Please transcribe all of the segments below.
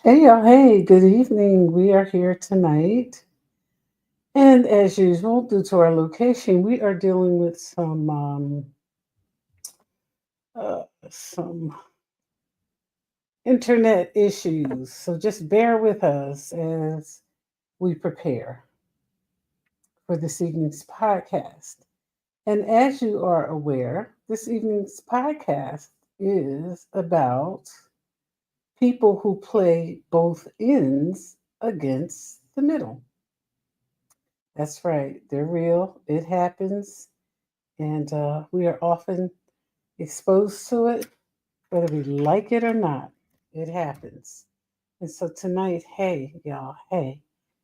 Hey, y'all. Hey, good evening. We are here tonight. And as usual, due to our location, we are dealing with some internet issues. So just bear with us as we prepare for this evening's podcast. And as you are aware, this evening's podcast is about people who play both ends against the middle. That's right. They're real. It happens. And we are often exposed to it, whether we like it or not. It happens. And so tonight, hey, y'all, hey,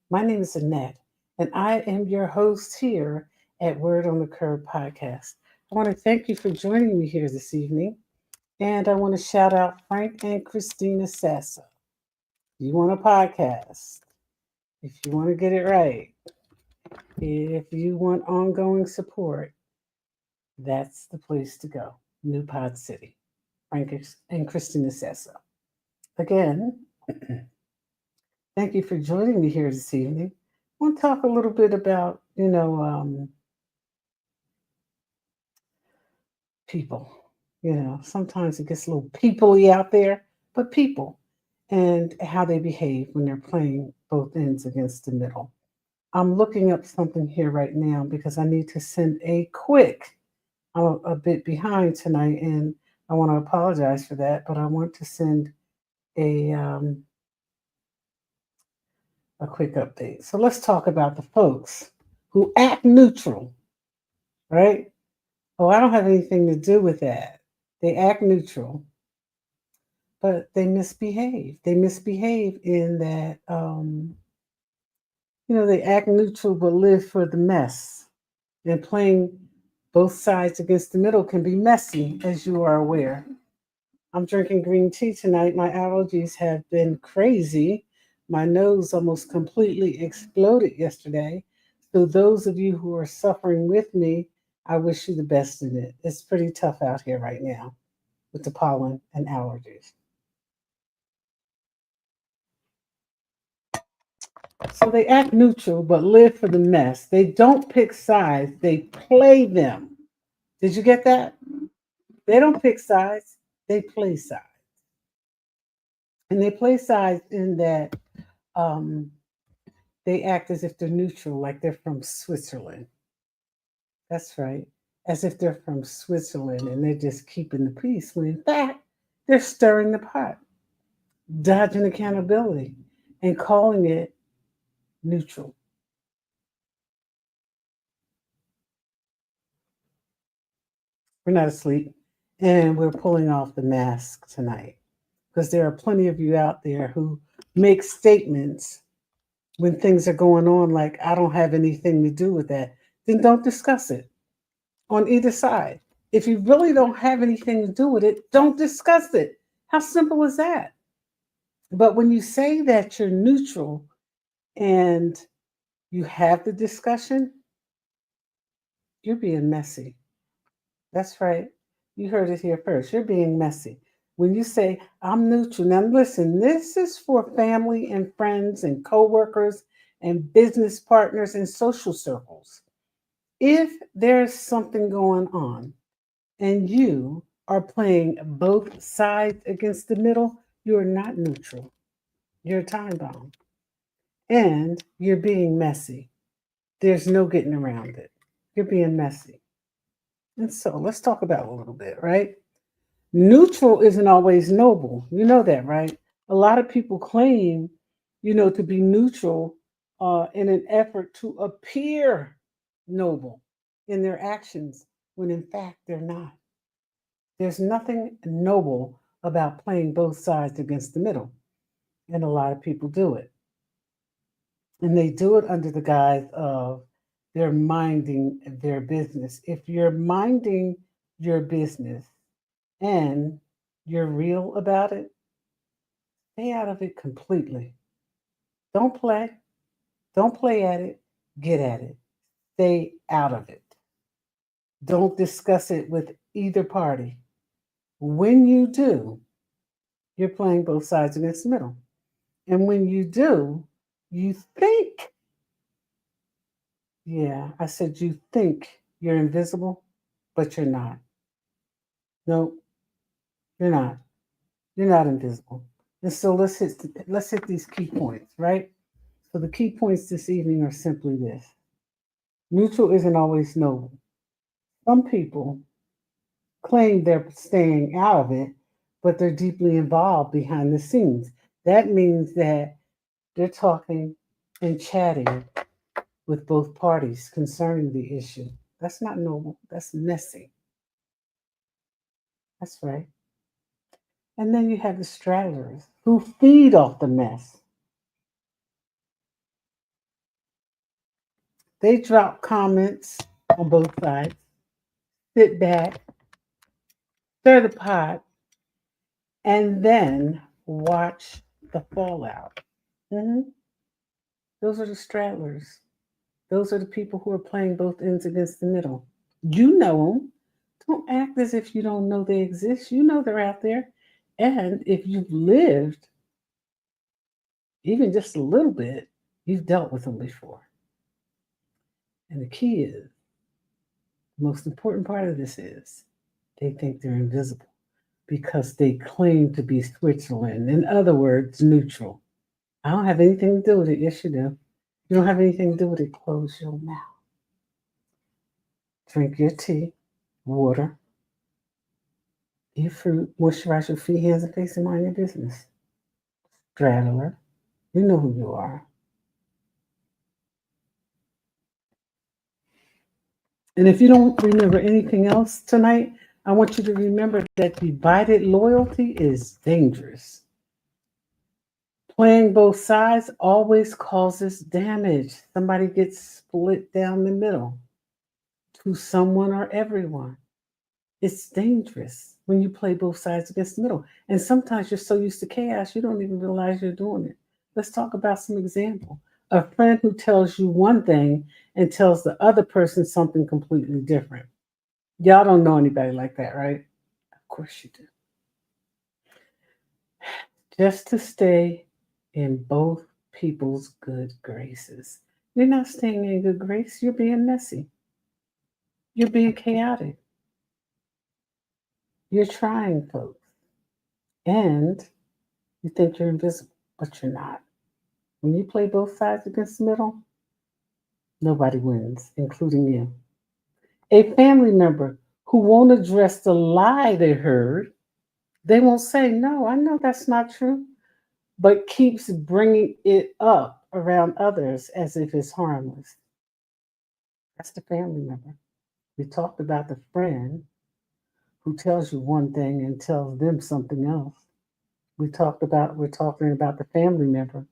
my name is Annette, and I am your host here at Word on the Curb podcast. I want to thank you for joining me here this evening. And I want to shout out Frank and Christina Sassa. If you want a podcast, if you want to get it right, if you want ongoing support, that's the place to go. New Pod City. Frank and Christina says so. Again, thank you for joining me here this evening. I want to talk a little bit about, people. Sometimes it gets a little peoply out there, but people and how they behave when they're playing both ends against the middle. I'm looking up something here right now because I need to send a quick. I'm a bit behind tonight, and I want to apologize for that. But I want to send a um, a quick update. So let's talk about the folks who act neutral, right? Oh, I don't have anything to do with that. They act neutral, but they misbehave. They misbehave in that, they act neutral but live for the mess. And playing both sides against the middle can be messy, as you are aware. I'm drinking green tea tonight. My allergies have been crazy. My nose almost completely exploded yesterday. So, those of you who are suffering with me, I wish you the best in it. It's pretty tough out here right now with the pollen and allergies. So, they act neutral but live for the mess. They don't pick sides, they play them. Did you get that? They don't pick sides, they play sides. And they play sides in that um, they act as if they're neutral, like they're from Switzerland. That's right. As if they're from Switzerland and they're just keeping the peace, when in fact, they're stirring the pot, dodging accountability, and calling it neutral. We're not asleep, and we're pulling off the mask tonight because there are plenty of you out there who make statements when things are going on, like, I don't have anything to do with that. Then don't discuss it on either side. If you really don't have anything to do with it, don't discuss it. How simple is that? But when you say that you're neutral and you have the discussion, you're being messy. That's right. You heard it here first. You're being messy. When you say, I'm neutral, now listen, this is for family and friends and coworkers and business partners and social circles. If there's something going on, and you are playing both sides against the middle, you are not neutral. You're a time bomb. And you're being messy. There's no getting around it. You're being messy. And so let's talk about it a little bit, right? Neutral isn't always noble. You know that, right? A lot of people claim, to be neutral in an effort to appear noble in their actions when in fact they're not. There's nothing noble about playing both sides against the middle. And a lot of people do it. And they do it under the guise of they're minding their business. If you're minding your business and you're real about it, stay out of it completely. Don't play. Don't play at it. Get at it. Stay out of it. Don't discuss it with either party. When you do, you're playing both sides against the middle. And when you do, you think, yeah, I said you think you're invisible, but you're not. No, you're not. You're not invisible. And so let's hit these key points, right? So the key points this evening are simply this. Neutral isn't always noble. Some people claim they're staying out of it, but they're deeply involved behind the scenes. That means that they're talking and chatting with both parties concerning the issue. That's not noble. That's messy. That's right. And then you have the straddlers who feed off the mess. They drop comments on both sides, sit back, stir the pot, and then watch the fallout. Mhm. Those are the straddlers. Those are the people who are playing both ends against the middle. You know them. Don't act as if you don't know they exist. You know they're out there. And if you've lived even just a little bit, you've dealt with them before. And the key is, the most important part of this is, they think they're invisible because they claim to be Switzerland. In other words, neutral. I don't have anything to do with it. Yes, you do. You don't have anything to do with it. Close your mouth. Drink your tea, water, eat fruit, moisturize your feet, hands, and face, and mind your business. Straddler, you know who you are. And if you don't remember anything else tonight, I want you to remember that divided loyalty is dangerous. Playing both sides always causes damage. Somebody gets split down the middle to someone or everyone. It's dangerous when you play both sides against the middle. And sometimes you're so used to chaos, you don't even realize you're doing it. Let's talk about some example. A friend who tells you one thing and tells the other person something completely different. Y'all don't know anybody like that, right? Of course you do. Just to stay in both people's good graces. You're not staying in good grace, you're being messy. You're being chaotic. You're trying, folks. And you think you're invisible, but you're not. When you play both sides against the middle, nobody wins, including you. A family member who won't address the lie they heard, they won't say, no, I know that's not true, but keeps bringing it up around others as if it's harmless. That's the family member. We talked about the friend who tells you one thing and tells them something else. We're talking about the family member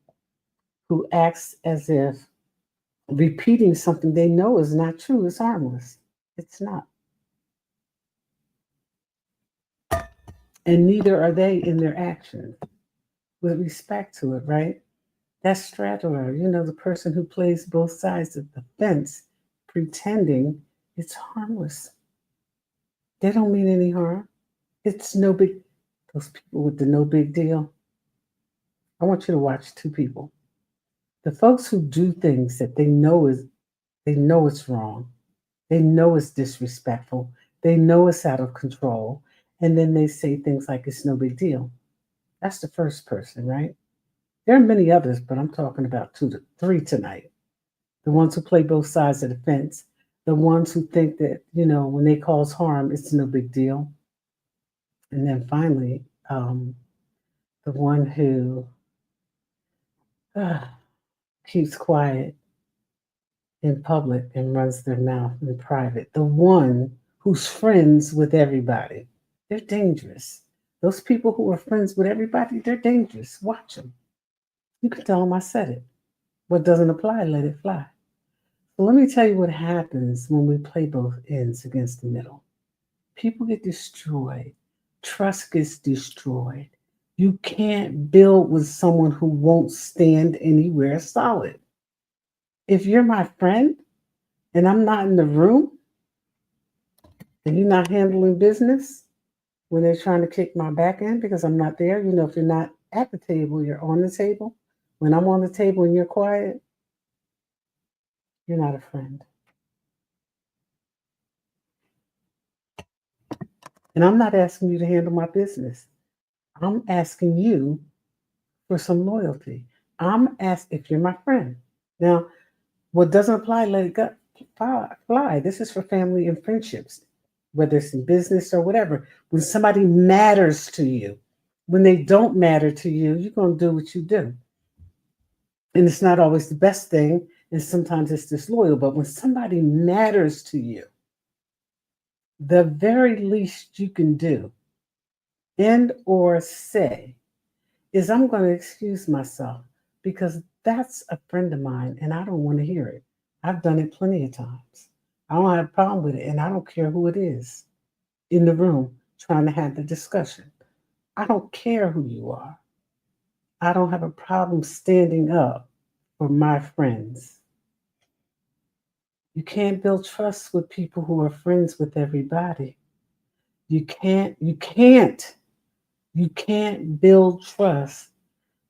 who acts as if repeating something they know is not true is harmless. It's not. And neither are they in their actions with respect to it, right? That's straddler, the person who plays both sides of the fence pretending it's harmless. They don't mean any harm. It's no big, those people with the no big deal. I want you to watch two people. The folks who do things that they know it's wrong. They know it's disrespectful. They know it's out of control. And then they say things like it's no big deal. That's the first person, right? There are many others, but I'm talking about two to three tonight. The ones who play both sides of the fence, the ones who think that, when they cause harm, it's no big deal. And then finally, the one who uh, keeps quiet in public and runs their mouth in private, the one who's friends with everybody. They're dangerous. Those people who are friends with everybody, they're dangerous. Watch them. You can tell them I said it. What doesn't apply, let it fly. So let me tell you what happens when we play both ends against the middle. People get destroyed. Trust gets destroyed. You can't build with someone who won't stand anywhere solid. If you're my friend and I'm not in the room and you're not handling business when they're trying to kick my back in because I'm not there, if you're not at the table, you're on the table. When I'm on the table and you're quiet, you're not a friend. And I'm not asking you to handle my business. I'm asking you for some loyalty. I'm asking if you're my friend. Now, what doesn't apply, let it go. Fly. This is for family and friendships, whether it's in business or whatever. When somebody matters to you, when they don't matter to you, you're going to do what you do. And it's not always the best thing, and sometimes it's disloyal. But when somebody matters to you, the very least you can do and or say is I'm going to excuse myself because that's a friend of mine and I don't want to hear it. I've done it plenty of times. I don't have a problem with it, and I don't care who it is in the room trying to have the discussion. I don't care who you are. I don't have a problem standing up for my friends. You can't build trust with people who are friends with everybody. You can't build trust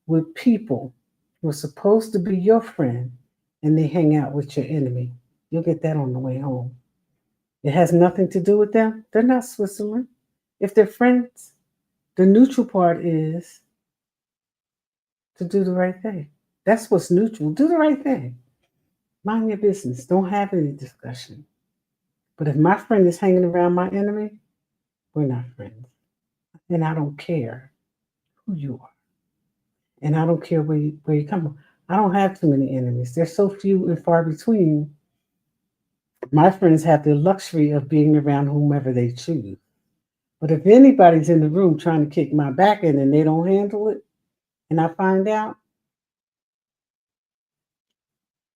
with people who are supposed to be your friend and they hang out with your enemy. You'll get that on the way home. It has nothing to do with them. They're not Switzerland. If they're friends, the neutral part is to do the right thing. That's what's neutral. Do the right thing. Mind your business. Don't have any discussion. But if my friend is hanging around my enemy, we're not friends. And I don't care who you are. And I don't care where you come from. I don't have too many enemies. They're so few and far between. My friends have the luxury of being around whomever they choose. But if anybody's in the room trying to kick my back in and they don't handle it, and I find out,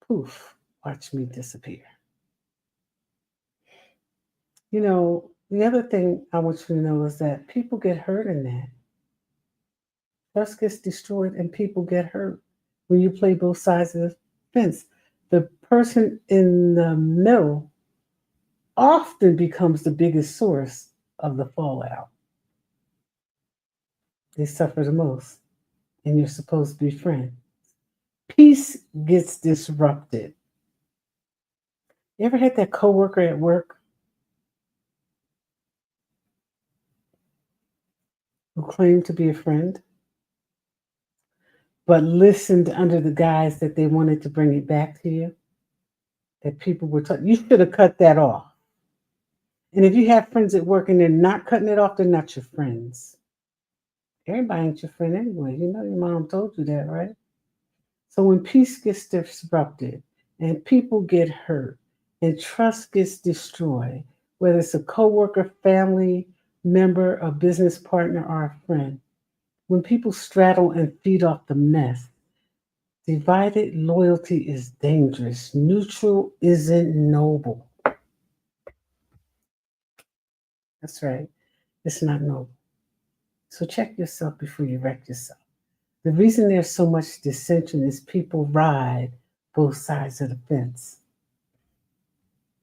poof, watch me disappear. The other thing I want you to know is that people get hurt in that. Trust gets destroyed and people get hurt when you play both sides of the fence. The person in the middle often becomes the biggest source of the fallout. They suffer the most, and you're supposed to be friends. Peace gets disrupted. You ever had that coworker at work who claimed to be a friend, but listened under the guise that they wanted to bring it back to you? That people were talking, you should have cut that off. And if you have friends at work and they're not cutting it off, they're not your friends. Everybody ain't your friend anyway. You know your mom told you that, right? So when peace gets disrupted and people get hurt and trust gets destroyed, whether it's a coworker, family member, a business partner, or a friend, when people straddle and feed off the mess, divided loyalty is dangerous. Neutral isn't noble. That's right. It's not noble. So check yourself before you wreck yourself. The reason there's so much dissension is people ride both sides of the fence.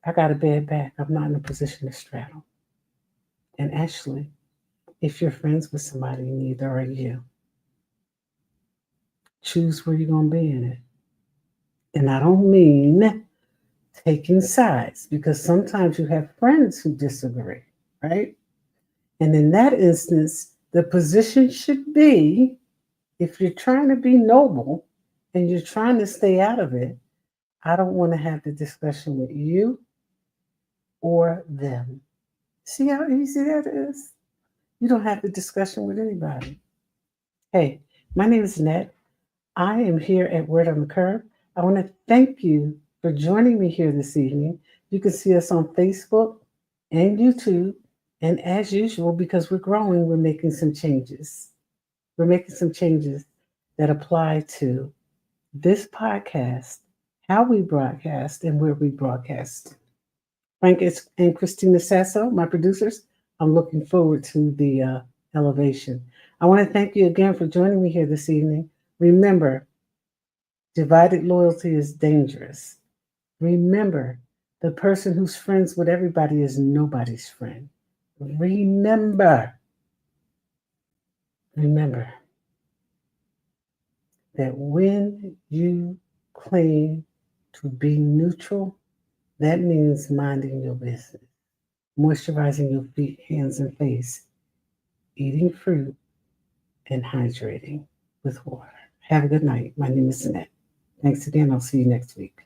I got a bad back. I'm not in a position to straddle. And actually, if you're friends with somebody, neither are you. Choose where you're going to be in it. And I don't mean taking sides, because sometimes you have friends who disagree, right? And in that instance, the position should be, if you're trying to be noble and you're trying to stay out of it, I don't want to have the discussion with you or them. See how easy that is? You don't have the discussion with anybody. Hey, my name is Annette. I am here at Word on the Curb. I want to thank you for joining me here this evening. You can see us on Facebook and YouTube. And as usual, because we're growing, we're making some changes. We're making some changes that apply to this podcast, how we broadcast, and where we broadcast. Frank and Christina Sasso, my producers, I'm looking forward to the elevation. I want to thank you again for joining me here this evening. Remember, divided loyalty is dangerous. Remember, the person who's friends with everybody is nobody's friend. Remember, that when you claim to be neutral, that means minding your business, moisturizing your feet, hands, and face, eating fruit, and hydrating with water. Have a good night. My name is Annette. Thanks again. I'll see you next week.